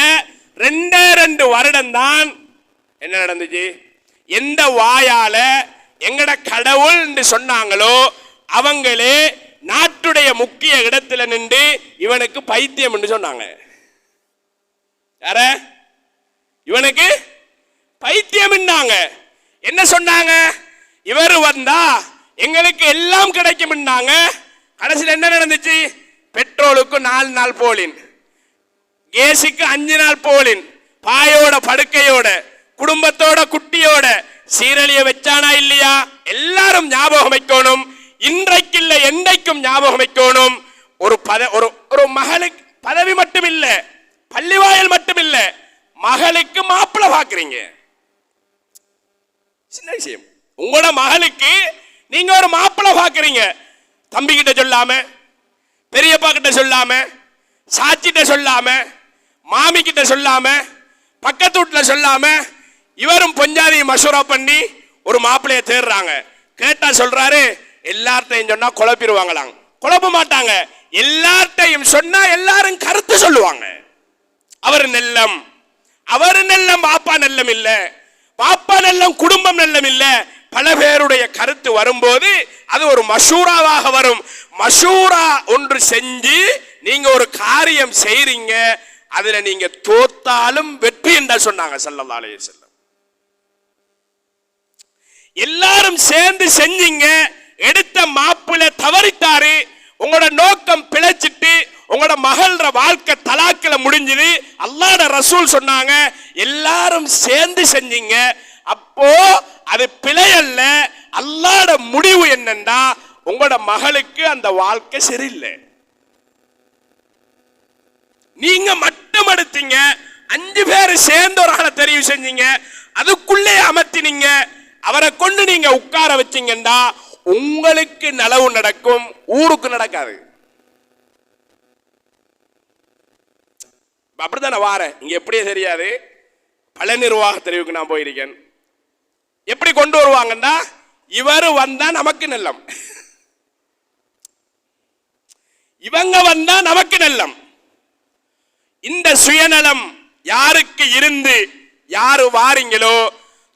A: 2 வருடம் தான் என்ன நடந்துச்சு? எந்த வாயால எங்கட கடவுள் என்று சொன்னாங்களோ அவங்களே நாட்டுடைய முக்கிய இடத்துல நின்று இவனுக்கு பைத்தியம் என்று சொன்னாங்க. யார? இவனுக்கு பைத்தியம். என்ன சொன்னாங்க? இவர் வந்தா எங்களுக்கு எல்லாம் கிடைக்கும். கடைசியில் என்ன நடந்துச்சு? பெட்ரோலுக்கு 4 நாள் போலின், கேஸுக்கு 5 நாள் போலின், பாயோட படுக்கையோட குடும்பத்தோட குட்டியோட சீரழிய வச்சானா இல்லையா? எல்லாரும் ஞாபகம் வைக்கணும். இன்றைக்கு இல்ல என்றைக்கும் ஞாபகம் வைக்கணும். ஒரு மகளுக்கு பதவி மட்டும் இல்ல, பள்ளிவாயல் மட்டும் இல்ல, மகளுக்கு மாப்பிள்ளை பாக்குறீங்க. சின்ன விஷயம். உங்களோட மகளுக்கு நீங்க ஒரு மாப்பிள்ளை பாக்குறீங்க. தம்பி கிட்ட சொல்லாம, பெரியப்பா கிட்ட சொல்லாம, சாட்சிட்ட சொல்லாம, மாமி கிட்ட சொல்லாம, பக்கத்து வீட்டுல சொல்லாம, இவரும் பொஞ்சாதியை மசூரா பண்ணி ஒரு மாப்பிள்ளைய தேடுறாங்க. கேட்டா சொல்றாரு, எல்லார்ட்டையும் சொன்னா குழப்பிடுவாங்களாம். குழப்ப மாட்டாங்க. எல்லார்ட்டையும் சொன்னா எல்லாரும் கருத்து சொல்லுவாங்க. அவர் நெல்லம், அவர் நெல்லம், பாப்பா நெல்லம் இல்ல, பாப்பா நெல்லம் குடும்பம் நெல்லம் இல்ல. பல பேருடைய கருத்து வரும்போது அது ஒரு மஷூராவாக வரும். மஷூரா ஒன்று செஞ்சு நீங்க ஒரு காரியம் செய்றீங்க, அதுல நீங்க தோத்தாலும் வெற்றி என்று சொன்னாங்க ஸல்லல்லாஹு அலைஹி வஸல்லம். எல்லாரும் சேர்ந்து செஞ்சீங்க, எடுத்த மாப்பிள்ளை தவறித்தாரு, உங்களோட நோக்கம் பிழைச்சிட்டு உங்களோட மகளோட வாழ்க்கை தலாக்கில முடிஞ்சது. அல்லாஹ்வுடைய ரசூல் சொன்னாங்க, எல்லாரும் சேர்ந்து செஞ்சீங்க, அப்போ அது பிழை அல்ல. அல்லாஹ்வுடைய முடிவு என்னன்னா உங்களோட மகளுக்கு அந்த வாழ்க்கை சரியில்லை. நீங்க மட்டும் எடுத்தீங்க, 5 பேர் சேர்ந்து ஒரு ஆளை தெரிவு செஞ்சீங்க, அதுக்குள்ளே அமர்த்தினீங்க, அவரை கொண்டு நீங்க உட்கார வச்சீங்கன்னா உங்களுக்கு நலவு நடக்கும், ஊருக்கு நடக்காது. அப்படித்தான வாரேன். இங்க எப்படியே தெரியாது. பல நிர்வாக தெரிவுக்கு நான் போயிருக்கேன். எப்படி கொண்டு வருவாங்கன்னா, இவர் வந்தா நமக்கு நல்லம், இவங்க வந்தா நமக்கு நல்லம். இந்த சுயநலம் யாருக்கு இருந்து யாரு வாரீங்களோ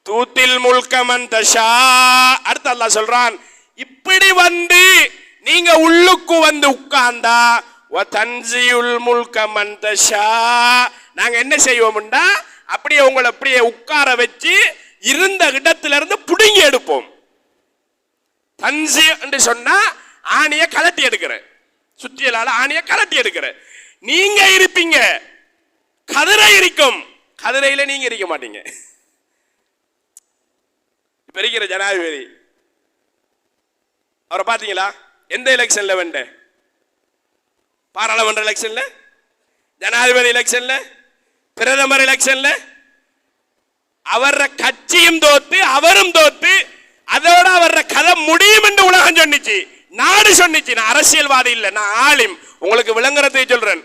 A: தூத்தில் முல்கமன் தஷா. அடுத்து அல்லாஹ் சொல்றான், இப்படி வந்து நீங்க உள்ளுக்கு வந்து உட்கார்ந்தா வதன்சியுல் முல்கமன் தஷா, நாங்க என்ன செய்வோம்டா அப்படியே உங்களை அப்படியே உட்கார வச்சு இருந்த இடத்துல இருந்து புடுங்கி எடுப்போம். தன்சி என்று சொன்னா ஆணிய கலட்டி எடுக்கிற, சுத்தியலால ஆணிய கலட்டி எடுக்கிற. நீங்க இருப்பீங்க, கதிரை இருக்கும், கதிரையில நீங்க இருக்க மாட்டீங்க. இப்ப இருக்கிற ஜனாதிபதி அவரை பாத்தீங்களா? எந்த எலெக்ஷன்ல வென்ற? பாராளுமன்ற எலெக்ஷன்ல, ஜனாதிபதி எலெக்ஷன்ல, பிரதமர் எலெக்ஷன்ல அவர கட்சியும் தோத்து அவரும் தோத்து, அதோட அவர கதை முடியும் என்று உலகம் சொன்னிச்சு, நாடு சொன்னிச்சு. நான் அரசியல்வாதி இல்ல, நான் ஆலிம், உங்களுக்கு விளங்குறதை சொல்றேன்.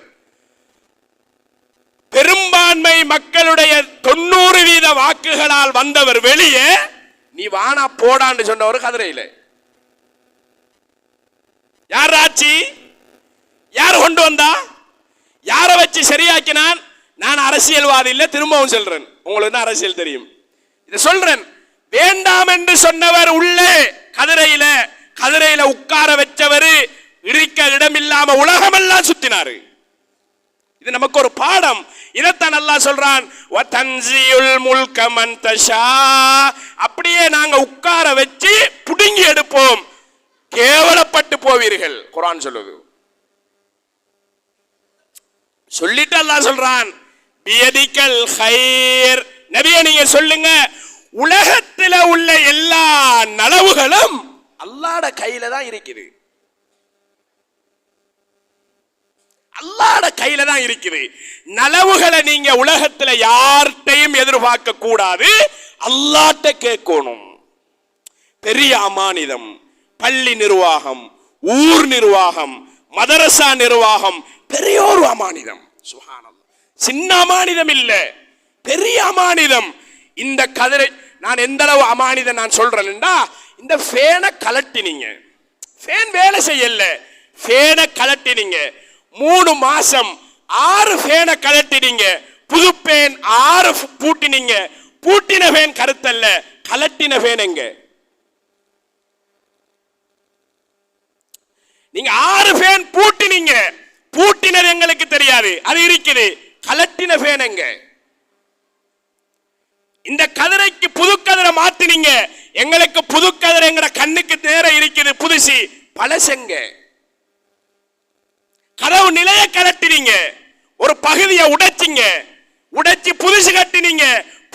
A: பெரும்பான்மை மக்களுடைய 90% வாக்குகளால் வந்தவர் வெளியே, நீ வானா போடான்னு சொன்னவர் கதிரையில. யார் ஆட்சி? யார் கொண்டு வந்தா? யார வச்சு சரியாக்கினான்? நான் அரசியல்வாதி இல்ல, திரும்பவும் சொல்றேன், உங்களுக்கு தான் அரசியல் தெரியும். இதை சொல்றேன். வேண்டாம் என்று சொன்னவர் உள்ளே கதிரையில, கதிரையில உட்கார வச்சவர் இருக்க இடம் இல்லாம உலகமெல்லாம் சுத்தினாரு. இது நமக்கு ஒரு பாடம். இதைத்தான் அல்லாஹ் சொல்றான், வதன்சியுல் முல்க மன் தஷா, அப்படியே நாங்க உட்கார வச்சு புடுங்கி எடுப்போம், கேவலப்பட்டு போவீர்கள். குர்ஆன் சொல்லுது. சொல்லிட்டு அல்லாஹ் சொல்றான் பியதிக்கல் கைர். நபியே நீங்க சொல்லுங்க, உலகத்தில் உள்ள எல்லா நலவுகளும் அல்லாஹ்ட கையில தான் இருக்குது. அல்லாஹ்ட கையில தான் இருக்குது. நலவுகளை நீங்க உலகத்துல யார்கிட்டையும் எதிர்பார்க்க கூடாது, அல்லாஹ்ட்ட கேட்கணும். பெரிய அமானிதம். பள்ளி நிர்வாகம், ஊர் நிர்வாகம், மதரசா நிர்வாகம் பெரிய ஒரு அமானிதம். சுப்ஹானல்லாஹ். சின்ன அமானிதம் இல்ல, பெரிய அமானிதம். இந்த கதிரை நான் எந்த அளவு அமானிதம் நான் சொல்றேன்டா, இந்த ஃபேனை கலட்டினீங்க, ஃபேன் வேலை செய்யல, ஃபேனை கலட்டினீங்க 3 மாசம் 6 ஃபேனை கலட்டினீங்க, புது ஃபேன் 6 பூட்டினீங்க. பூட்டின ஃபேன் கருத்தல்ல, கலட்டின ஃபேன் எங்க? நீங்க 6 ஃபேன் பூட்டினீங்க, பூட்டினது எங்களுக்கு தெரியாது, அது இருக்குது. கலட்டின ஃபேன் எங்க? இந்த கதிரைக்கு புது கதிரை மாத்தினீங்க, எங்களுக்கு புது கதிரை எங்கட கண்ணுக்கு நேர இருக்குது, புதுசி. பழசெங்க? கதவு நிலைய கலட்டினீங்க, ஒரு பகுதியை உடைச்சிங்க, உடைச்சி புதுசு கட்டினீங்க,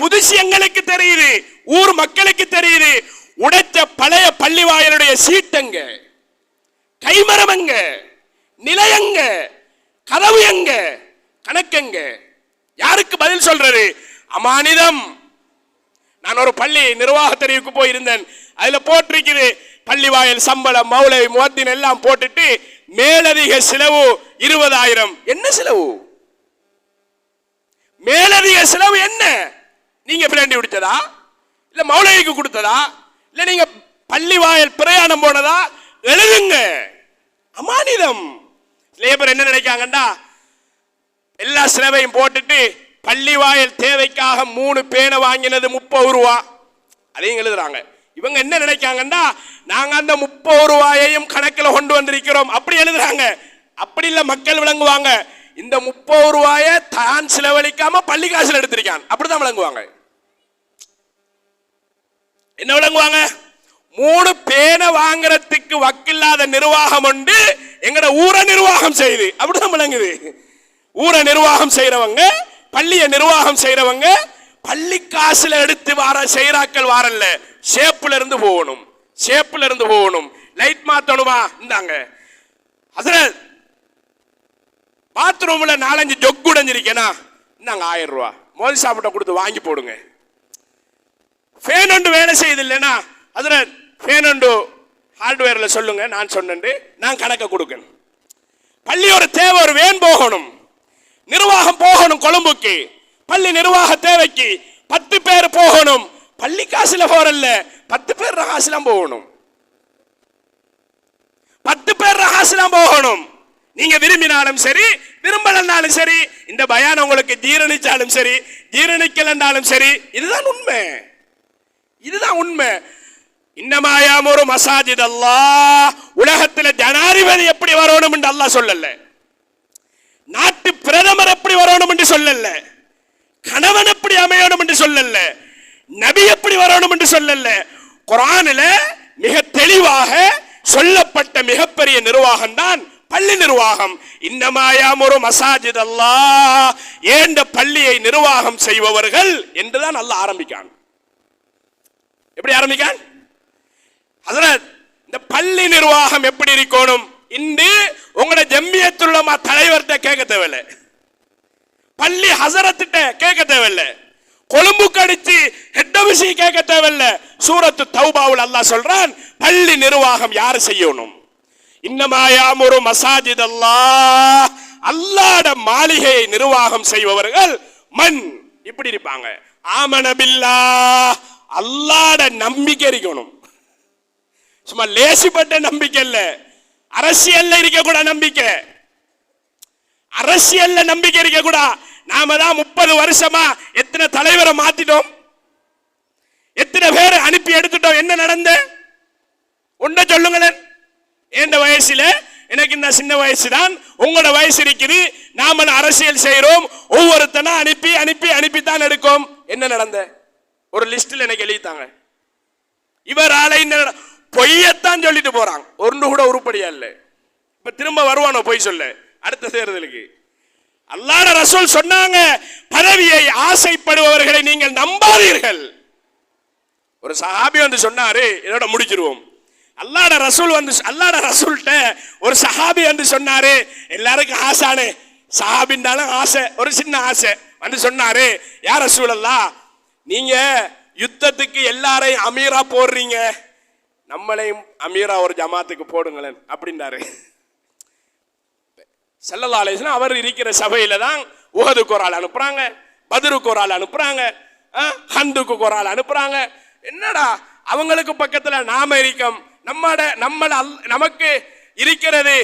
A: புதுசு எங்களுக்கு தெரியுது, ஊர் மக்களுக்கு தெரியுது. உடைச்ச பழைய பள்ளி வாயிலுடைய சீட்டங்க, கைமரம் எங்க, நிலையங்க, கதவு எங்க, கணக்கெங்க? யாருக்கு பதில் சொல்றது? அமானிதம். நான் ஒரு பள்ளி நிர்வாக தெரிவுக்கு போயிருந்தேன். அதுல போட்டிருக்குது பள்ளி வாயில் சம்பளம், மௌலவி, முஅத்தின் எல்லாம் போட்டுட்டு மேலதிக செலவு 20,000. என்ன செலவு? மேலதிக செலவு என்ன? நீங்க பிளாண்டி கொடுத்ததா, இல்ல மௌலவிக்கு கொடுத்ததா, இல்ல நீங்க பள்ளி வாயில் பிரயாணம் போனதா? எழுதுங்க. அமானிதம். லேபர் என்ன நினைக்காங்கண்டா, எல்லா செலவையும் போட்டுட்டு பள்ளி வாயில் தேவைக்காக 3 பேனை வாங்கினது 30 ரூபா, அதையும் எழுதுறாங்க. இவங்க என்ன நினைக்காங்கண்டா, நாங்க அந்த 30 ரூபாயையும் கணக்கில் கொண்டு வந்திருக்கிறோம், அப்படி எழுதுறாங்க. அப்படி இல்ல, மக்கள் விளங்குவாங்க. இந்த 30 ரூபாயை தான் செலவழிக்காம பள்ளி காசுல எடுத்திருக்கான், அப்படிதான் விளங்குவாங்க. என்ன விளங்குவாங்க? 3 பேனை வாங்குறதுக்கு வக்கில்லாத நிர்வாகம் உண்டு, எங்கட ஊரை நிர்வாகம் செய்யுது, அப்படிதான் விளங்குது. ஊரை நிர்வாகம் செய்யறவங்க, பள்ளிய நிர்வாகம் செய்யறவங்க பள்ளி காசுல எடுத்து வார செய்யறாக்கள் வாரல்ல, ஷேப்ல இருந்து போகணும், ஷேப்ல இருந்து போகணும். லைட் மாத்தணுமா? இந்தாங்க ஹசரத், பாத்ரூம்ல 4-5 ஜொக்கு உடைஞ்சிருக்கேனா, இந்தாங்க 1000 ரூபா, மோதி சாப்பிட்ட கொடுத்து வாங்கி போடுங்க. ஃபேன் ஒன்று வேலை செய்யுது இல்லைன்னா, ஹசரத் ஃபேன் ஒன்று ஹார்ட்வேர்ல சொல்லுங்க, நான் சொன்னேன், நான் கணக்க கொடுக்கணும். பள்ளியோட தேவை, ஒரு வேன் போகணும், நிர்வாகம் போகணும் கொழும்புக்கு, பள்ளி நிர்வாக தேவைக்கு 10 பேர் போகணும். பள்ளி காசுல போறல்ல, 10 பேர் காசுலாம் போகணும், 10 பேர் காசுலாம் போகணும். நீங்க விரும்பினாலும் சரி, விரும்பலனாலும் சரி, இந்த பயான் உங்களுக்கு ஜீரணிச்சாலும் சரி, ஜீரணிக்கலனாலும் சரி, இதுதான் உண்மை, இதுதான் உண்மை. இன்னமாயாமொரு மசாஜித் அல்லாஹ். உலகத்தில் ஜனாதிபதி எப்படி வரணும் என்று அல்லாஹ் சொல்லல, நாட்டு பிரதமர் எப்படி வரணும் என்று சொல்லல, கணவன் எப்படி அமையணும் என்று சொல்லல, நபி எப்படி வரணும் என்று சொல்லல. குர்ஆனில் மிக தெளிவாக சொல்லப்பட்ட மிகப்பெரிய நிர்வாகம் தான் பள்ளி நிர்வாகம். இன்னமாயாமொரு மசாஜித் அல்லாஹ், ஏண்ட பள்ளியை நிர்வாகம் செய்பவர்கள் என்றுதான் அல்லாஹ் ஆரம்பிக்கான். எப்படி ஆரம்பிக்கான்? ஹஜ்ரத், இந்த பள்ளி நிர்வாகம் எப்படி இருக்கணும்? இன்று உங்களோட ஜம்மியத்துல் உலமா தலைவர்கிட்ட கேட்க தேவையில்லை, பள்ளி ஹசரத்திட்ட கேட்க தேவையில்லை, கொழும்புக்கு அடிச்சு ஹெட் ஆபீஸ் கேட்க தேவையில்லை. சூரத்து தௌபாவுல் அல்லாஹ் சொல்றான், பள்ளி நிர்வாகம் யார் செய்யணும்? இன்னமாயாமுரு மசாஜித் அல்லாஹ், அல்லாஹ்வுடைய மாளிகையை நிர்வாகம் செய்பவர்கள் மன் இப்படி இருப்பாங்க. ஆமன பில்லாஹ், அல்லாஹ்வுடைய நம்பிக்கை இருக்கணும். சும்மா லேசிப்பட்ட நம்பிக்கை இல்ல, அரசியல்ல இருக்க கூட நம்பிக்கை, அரசியல்ல நம்பிக்கை இருக்க கூட. நாம தான் 30 வருஷமா எத்தனை தலைவரை மாத்திட்டோம், எத்தனை பேரை அனுப்பி எடுத்துட்டோம். என்ன நடந்த ஒன்ன சொல்லுங்களேன். எந்த வயசுல, எனக்கு இந்த சின்ன வயசு தான், உங்களோட வயசு இருக்குது, நாம அரசியல் செய்யறோம், ஒவ்வொருத்தனா அனுப்பி அனுப்பி அனுப்பித்தான் எடுக்கும். என்ன நடந்த ஒரு லிஸ்ட்ல எனக்கு எழுதித்தாங்க. இவரால இந்த பொய்யத்தான் சொல்லிட்டு போறாங்க, ஒன்று கூட உருப்படியா இல்ல. இப்ப திரும்ப வருவானோ பொய் சொல்ல அடுத்த தேர்தலுக்கு. அல்லாஹ்வுடைய ரசூல் சொன்னாங்க, பதவியை ஆசைப்படுபவர்களை நீங்கள் நம்பாதீர்கள். ஒரு சஹாபி வந்து சொன்னாரு, இதோட முடிச்சிருவோம். அல்லாஹ்வுடைய ரசூல்ட்ட ஒரு சஹாபி வந்து சொன்னாரு, எல்லாருக்கும் ஆசானே, சஹாபின்னாலும் ஆசை, ஒரு சின்ன ஆசை வந்து சொன்னாரு, யா ரசூலல்லாஹ், நீங்க யுத்தத்துக்கு எல்லாரையும் அமீரா போடுறீங்க, நம்மளையும் அமீரா ஒரு ஜமாத்துக்கு போடுங்களேன் அப்படின்னாரு. ஸல்லல்லாஹு அலைஹி வஸல்லம் அவர் இருக்கிற சபையில தான் உஹதுக்கு ஒரு ஆள் அனுப்புறாங்க, பத்ருக்கு ஒரு ஆள் அனுப்புறாங்க, ஹந்துக்கு ஒரு ஆள் அனுப்புறாங்க. என்னடா அவங்களுக்கு பக்கத்துல நாம இருக்கோம், நமக்கு இருக்கிறது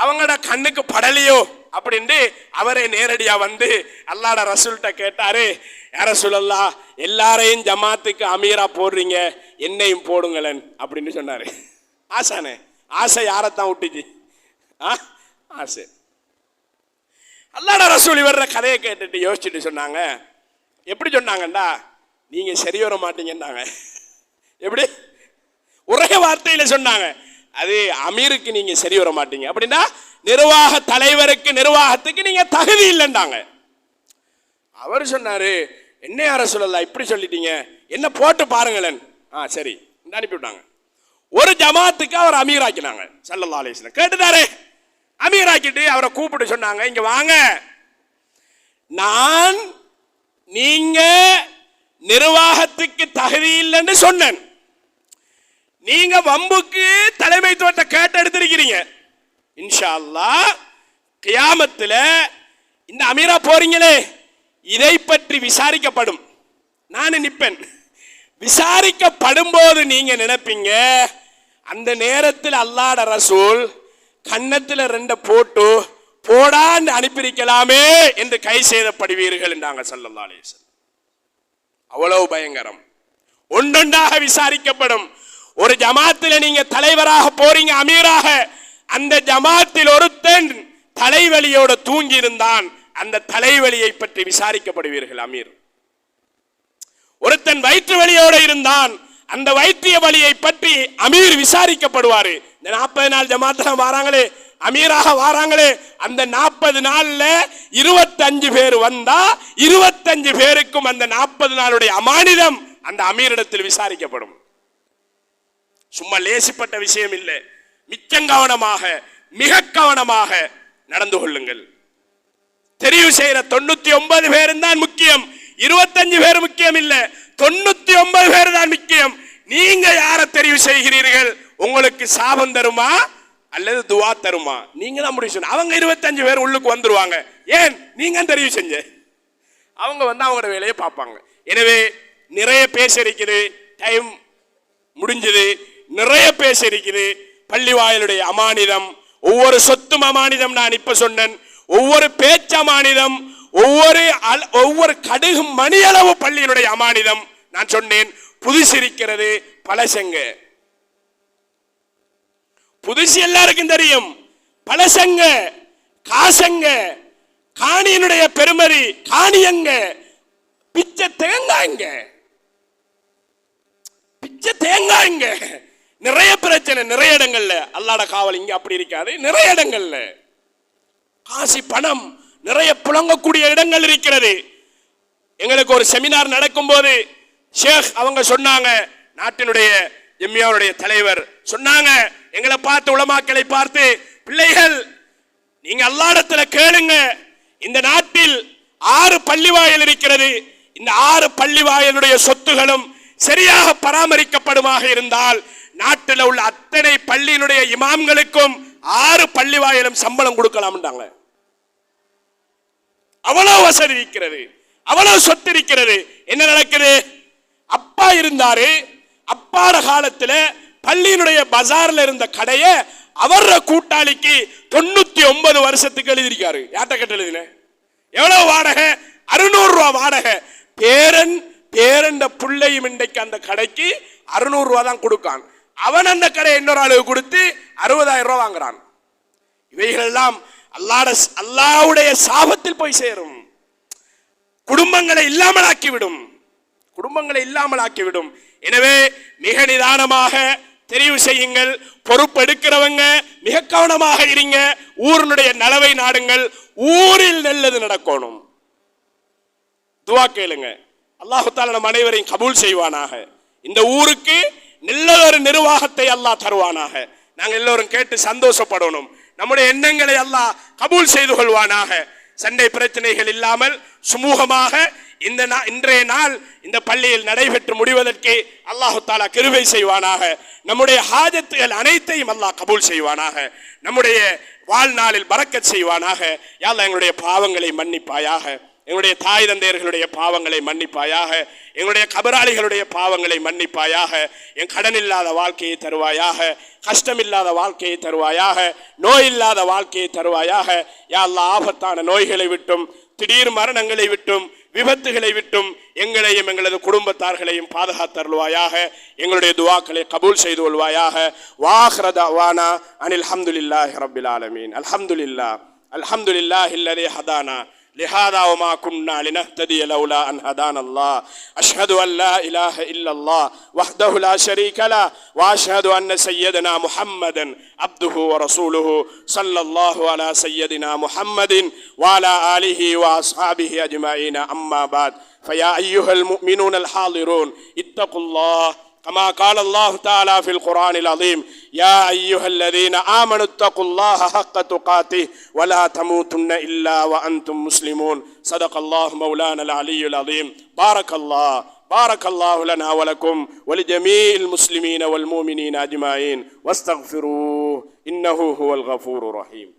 A: அவங்களோட கண்ணுக்கு படலையோ அப்படின்னு அவரே நேரடியா வந்து அல்லாஹ்வுடைய ரசூல்கிட்ட கேட்டாரு, யா ரசூலல்லாஹ், எல்லாரையும் ஜமாத்துக்கு அமீரா போடுறீங்க, என்னையும் போடுங்களேன் அப்படின்னு சொன்னாரு. ஆசானே, ஆசை யாரைத்தான் விட்டுச்சு? ஆசை. அல்லாஹ்வுடைய ரசூல் இவர கதையை கேட்டுட்டு யோசிச்சுட்டு சொன்னாங்க, எப்படி சொன்னாங்கண்டா, நீங்க சரி வர மாட்டீங்கன்னாங்க. எப்படி? ஒரே வார்த்தையில சொன்னாங்க, அது அமீருக்கு நீங்க சரி வர மாட்டீங்க அப்படின்னா நிர்வாக தலைவருக்கு நிர்வாகத்துக்கு நீங்க தகுதி இல்லைன்னாங்க. அவர் சொன்னாரு, என்ன யா ரசூலல்லாஹ் இப்படி சொல்லிட்டீங்க, என்ன போட்டு பாருங்களேன். சரி அனுப்பி விட்டாங்க. ஒரு ஜமாத்துக்கு அவர் அமீராக்கினாங்க. ஸல்லல்லாஹு அலைஹி வஸல்லம் கேட்டுட்டாரு, அமீராக்கிட்டு அவரை கூப்பிட்டு சொன்னாங்க, இங்க வாங்க, நான் நீங்க நிர்வாகத்துக்கு தகுதி இல்லைன்னு சொன்னேன், நீங்க வம்புக்கு தலைமைத்துவத்தை கேட்டு எடுத்திருக்கிறீங்க. இன்ஷா அல்லாஹ் கியாமத்துல இந்த அமீரா போறீங்களே, இதை பற்றி விசாரிக்கப்படும், நான் நிப்பேன். விசாரிக்கப்படும் போது நீங்க நினைப்பீங்க, அந்த நேரத்தில் அல்லாஹ்வுடைய ரசூல் கன்னத்துல ரெண்ட போட்டு போடான்னு அனுப்பியிருக்கலாமே என்று கை செய்தப்படுவீர்கள் என்றாங்க ஸல்லல்லாஹு அலைஹி வஸல்லம். அவ்வளவு பயங்கரம். ஒன்றொன்றாக விசாரிக்கப்படும். ஒரு ஜமாத்தில் நீங்க தலைவராக போறீங்க, அமீராக, அந்த ஜமாத்தில் ஒருத்தன் தலைவலியோட தூங்கி இருந்தான், அந்த தலைவலியை பற்றி விசாரிக்கப்படுவீர்கள் அமீர். ஒருத்தன் வயிற்று வலியோட இருந்தான், அந்த வைத்திய வலியை பற்றி அமீர் விசாரிக்கப்படுவாரு. இந்த 40 நாள் ஜமாத்தாக வாராங்களே, அமீராக வாராங்களே, அந்த 40 நாள்ல 25 பேர் வந்தா 25 பேருக்கும் அந்த 40 நாளுடைய அமானிதம் அந்த அமீரிடத்தில் விசாரிக்கப்படும். சும்மா லேசிப்பட்ட விஷயம் இல்லை. மிச்சம் கவனமாக, மிக கவனமாக நடந்து கொள்ளுங்கள். தெரிவு செய்யற 99 பேரும் தான் முக்கியம், 25 பேர் முக்கியம் இல்ல, 99 பேர் தான் முக்கியம். நீங்க யாரை தெரிவு செய்கிறீர்கள், உங்களுக்கு சாபம் தருமா அல்லது துவா தருமா, நீங்க தான் முடிவு செய்யணும். அவங்க 25 பேர் உள்ளுக்கு வந்துருவாங்க, ஏன் நீங்க தெரிவு செஞ்ச, அவங்க வந்து அவங்களோட வேலையை பார்ப்பாங்க. எனவே நிறைய பேச இருக்குது, டைம் முடிஞ்சது, நிறைய பேச இருக்குது. பள்ளி வாயிலுடைய அமானிதம், ஒவ்வொரு சொத்தும் அமானிதம். நான் இப்ப சொன்னேன், ஒவ்வொரு பேச்சு அமானிதம், ஒவ்வொரு கடுகு மணியளவு பள்ளியினுடைய அமானிதம். நான் சொன்னேன், புதுசு இருக்கிறது, பழசங்க. புதுசு எல்லாருக்கும் தெரியும், பழசங்க, காசங்க, காணியினுடைய பெருமதி, காணியங்க, பிச்சை தேங்காய்ங்க, பிச்சை தேங்காய்ங்க. நிறைய பிரச்சனை, நிறைய இடங்கள்ல. அல்லாஹ்வுடைய காவல் இங்க அப்படி இருக்காது, நிறைய இடங்கள்ல காசி பணம் நிறைய புழங்கக்கூடிய இடங்கள் இருக்கிறது. எங்களுக்கு ஒரு செமினார் நடக்கும் போது ஷேக் அவங்க சொன்னாங்க, நாட்டினுடைய ஜம்மியாவுடைய தலைவர் சொன்னாங்க, எங்களை பார்த்து, உலமாக்களை பார்த்து, பிள்ளைகள் நீங்க அல்லாஹ்விடத்துல கேளுங்க, இந்த நாட்டில் 6 பள்ளிவாயல் இருக்கிறது, இந்த 6 பள்ளிவாயலுடைய சொத்துகளும் சரியாக பராமரிக்கப்படுமாக இருந்தால் நாட்டில் உள்ள அத்தனை பள்ளியினுடைய இமாம்களுக்கும் 6 பள்ளிவாயலும் சம்பளம் கொடுக்கலாம்ன்றாங்க. அவ்வளவு வசதி இருக்கிறது, அவ்வளவு சொத்து இருக்கிறது. என்ன நடக்குது? அப்பா இருந்தாரு, அப்பாட காலத்துல பள்ளியினுடைய பஜார்ல இருந்த கடையை அவர கூட்டாளிக்கு 99 வருஷத்துக்கு எழுதியிருக்காரு. யார்ட்ட கட்ட எழுதின? எவ்வளவு வாடகை? 600 ரூபாய் வாடகை. பேரன் பிள்ளையும் இன்றைக்கு அந்த கடைக்கு 600 ரூபாய் தான் கொடுக்கான். அவன் அந்த கடை இன்னொரு ஆளுக்கு கொடுத்து 60,000 ரூபாய் வாங்குறான். இவைகள் எல்லாம் அல்லாஹ்வுடைய சாபத்தில் போய் சேரும். குடும்பங்களை இல்லாமலாக்கிவிடும், குடும்பங்களை இல்லாமலாக்கிவிடும். எனவே மிக நிதானமாக தெரிவு செய்யுங்கள். பொறுப்பெடுக்கிறவங்க மிக கவனமாக இருங்க. ஊரினுடைய நலவை நாடுங்கள். ஊரில் நல்லது நடக்கணும். துவா கேளுங்க. அல்லாஹ் தஆலா நம் அனைவரையும் கபூல் செய்வானாக. இந்த ஊருக்கு நல்ல ஒரு நிர்வாகத்தை அல்லாஹ் தருவானாக. நாங்கள் எல்லோரும் கேட்டு சந்தோஷப்படணும். நம்முடைய எண்ணங்களை அல்லாஹ் கபூல் செய்து கொள்வானாக. சண்டை பிரச்சனைகள் இல்லாமல் சுமூகமாக இன்றைய நாள் இந்த பள்ளியில் நடைபெற்று முடிவதற்கு அல்லாஹ் தஆலா கிருபை செய்வானாக. நம்முடைய ஹாஜத்துகள் அனைத்தையும் அல்லாஹ் கபூல் செய்வானாக. நம்முடைய வாழ்நாளில் பரக்கத் செய்வானாக. யா அல்லாஹ் எங்களுடைய பாவங்களை மன்னிப்பாயாக. எங்களுடைய தாய் தந்தையர்களுடைய பாவங்களை மன்னிப்பாயாக. எங்களுடைய கபராளிகளுடைய பாவங்களை மன்னிப்பாயாக. என் கடன் இல்லாத வாழ்க்கையை தருவாயாக. கஷ்டம் இல்லாத வாழ்க்கையை தருவாயாக. நோய் இல்லாத வாழ்க்கையை தருவாயாக. யா அல்லாஹ் ஆபத்தான நோய்களை விட்டும் திடீர் மரணங்களை விட்டும் விபத்துகளை விட்டும் எங்களையும் எங்களது குடும்பத்தார்களையும் பாதுகாத்தருள்வாயாக. எங்களுடைய துஆக்களை கபூல் செய்து கொள்வாயாக. வாஹிர தஅவானா அனில் ஹம்துலில்லாஹி ரப்பில் ஆலமீன். அல்ஹம்துலில்லாஹி அல்லதி ஹதானா لهذا وما كنا لنهتدي لولا أن هدانا الله. أشهد أن لا إله إلا الله وحده لا شريك له وأشهد أن سيدنا محمدا عبده ورسوله صلى الله على سيدنا محمد وعلى آله وأصحابه أجمعين. أما بعد فيا أيها المؤمنون الحاضرون اتقوا الله كما قال الله تعالى في القرآن العظيم يا أيها الذين آمنوا اتقوا الله حق تقاته ولا تموتن إلا وأنتم مسلمون. صدق الله مولانا العلي العظيم. بارك الله لنا ولكم ولجميع المسلمين والمؤمنين أجمعين واستغفروه إنه هو الغفور الرحيم.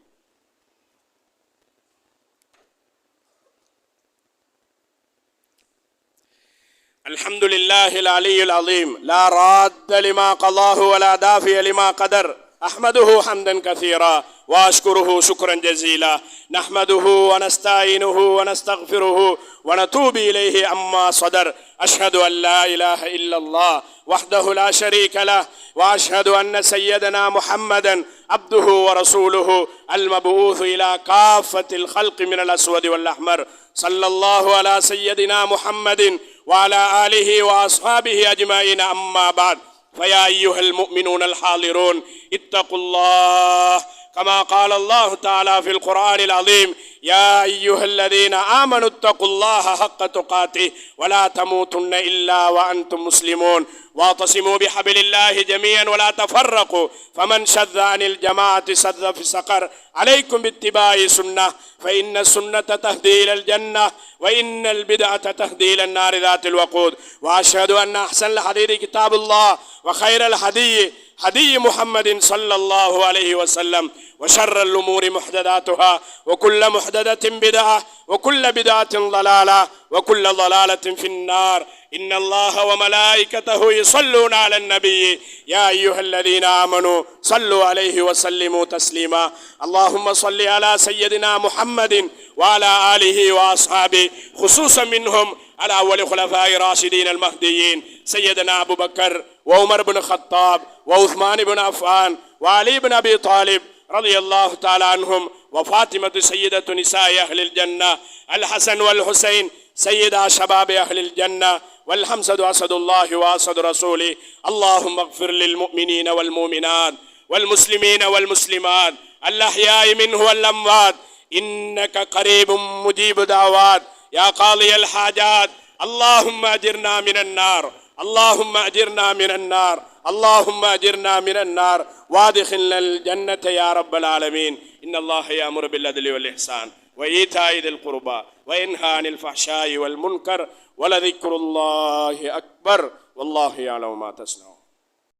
A: الحمد لله العلي العظيم لا راد لما قضاه ولا دافع لما قدر. أحمده حمدا كثيرا وأشكره شكرا جزيلا. نحمده ونستعينه ونستغفره ونتوب إليه عما صدر. أشهد أن لا إله إلا الله وحده لا شريك له وأشهد أن سيدنا محمدا عبده ورسوله المبعوث إلى كافة الخلق من الأسود والأحمر. صلى الله على سيدنا محمد وعلى آله وأصحابه أجمعين. أما بعد فيا أيها المؤمنون الحاضرون اتقوا الله كما قال الله تعالى في القرآن العظيم يا أيها الذين آمنوا اتقوا الله حق تقاته ولا تموتن إلا وأنتم مسلمون. واعتصموا بحبل الله جميعا ولا تفرقوا فمن شذ عن الجماعة شذ في سقر. عليكم باتباع سنة فإن السنة تهدي إلى الجنة وإن البدعة تهدي إلى النار ذات الوقود. وأشهد أن أحسن الحديث كتاب الله وخير الهدي هدي محمد صلى الله عليه وسلم وشر الأمور محدثاتها وكل محدثة بدعة وكل بدعة ضلالة وكل ضلالة في النار. إن الله وملائكته يصلون على النبي يا أيها الذين آمنوا صلوا عليه وسلموا تسليما. اللهم صل على سيدنا محمد وعلى آله وأصحابه خصوصا منهم على أول خلفاء راشدين المهديين سيدنا أبو بكر وعمر بن الخطاب وعثمان بن عفان وعلي بن أبي طالب رضي الله تعالى عنهم وفاطمة سيدة نساء أهل الجنة الحسن والحسين سيدا شباب أهل الجنة والحمزة أسد الله وأسد رسوله. اللهم اغفر للمؤمنين والمؤمنات والمسلمين والمسلمات الأحياء منه والأموات إنك قريب مجيب دعوات يا قاضي الحاجات. اللهم أجرنا من النار اللهم أجرنا من النار اللهم أجرنا من النار وادخلنا الجنة يا رب العالمين. إن الله يأمر بالعدل والإحسان وإيتاء ذي القربى وينهى عن الفحشاء والمنكر ولذكر الله أكبر والله يعلم ما تصنعون.